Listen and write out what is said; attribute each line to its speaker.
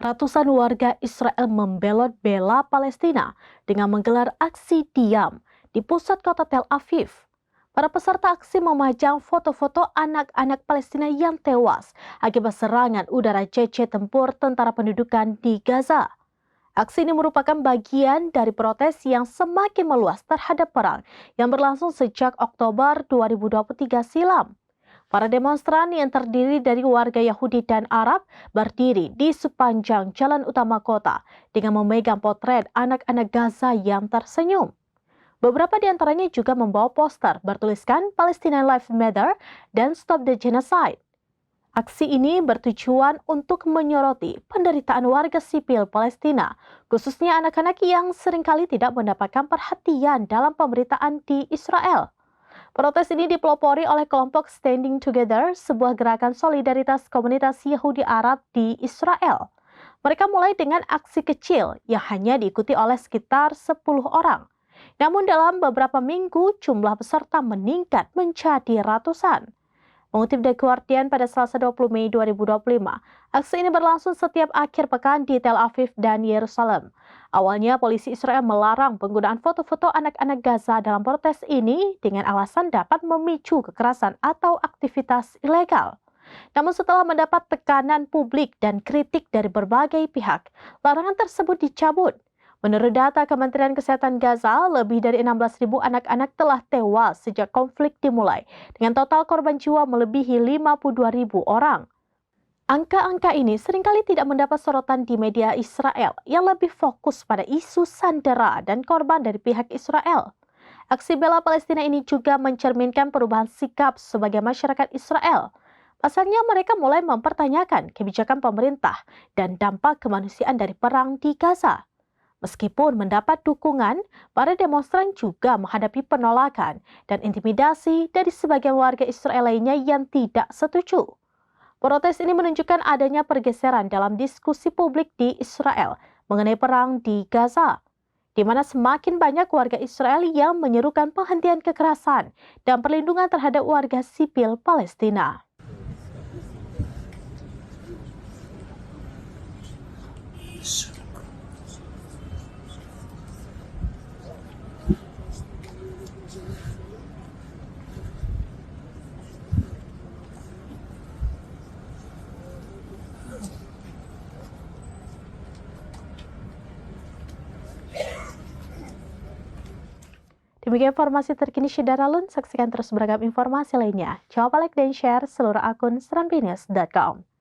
Speaker 1: Ratusan warga Israel membelot bela Palestina dengan menggelar aksi diam di pusat kota Tel Aviv. Para peserta aksi memajang foto-foto anak-anak Palestina yang tewas akibat serangan udara CC tempur tentara pendudukan di Gaza. Aksi ini merupakan bagian dari protes yang semakin meluas terhadap perang yang berlangsung sejak Oktober 2023 silam. Para demonstran yang terdiri dari warga Yahudi dan Arab berdiri di sepanjang jalan utama kota dengan memegang potret anak-anak Gaza yang tersenyum. Beberapa di antaranya juga membawa poster bertuliskan Palestine Lives Matter dan Stop the Genocide. Aksi ini bertujuan untuk menyoroti penderitaan warga sipil Palestina, khususnya anak-anak yang seringkali tidak mendapatkan perhatian dalam pemberitaan di Israel. Protes ini dipelopori oleh kelompok Standing Together, sebuah gerakan solidaritas komunitas Yahudi Arab di Israel. Mereka mulai dengan aksi kecil yang hanya diikuti oleh sekitar 10 orang. Namun dalam beberapa minggu, jumlah peserta meningkat menjadi ratusan. Mengutip The Guardian pada Selasa 20 Mei 2025, aksi ini berlangsung setiap akhir pekan di Tel Aviv dan Yerusalem. Awalnya, polisi Israel melarang penggunaan foto-foto anak-anak Gaza dalam protes ini dengan alasan dapat memicu kekerasan atau aktivitas ilegal. Namun setelah mendapat tekanan publik dan kritik dari berbagai pihak, larangan tersebut dicabut. Menurut data Kementerian Kesehatan Gaza, lebih dari 16.000 anak-anak telah tewas sejak konflik dimulai, dengan total korban jiwa melebihi 52.000 orang. Angka-angka ini seringkali tidak mendapat sorotan di media Israel yang lebih fokus pada isu sandera dan korban dari pihak Israel. Aksi bela Palestina ini juga mencerminkan perubahan sikap sebagai masyarakat Israel. Pasalnya mereka mulai mempertanyakan kebijakan pemerintah dan dampak kemanusiaan dari perang di Gaza. Meskipun mendapat dukungan, para demonstran juga menghadapi penolakan dan intimidasi dari sebagian warga Israel lainnya yang tidak setuju. Protes ini menunjukkan adanya pergeseran dalam diskusi publik di Israel mengenai perang di Gaza, di mana semakin banyak warga Israel yang menyerukan penghentian kekerasan dan perlindungan terhadap warga sipil Palestina. Demikian informasi terkini Syidaralun, saksikan terus beragam informasi lainnya. Jangan lupa like dan share seluruh akun serambinews.com.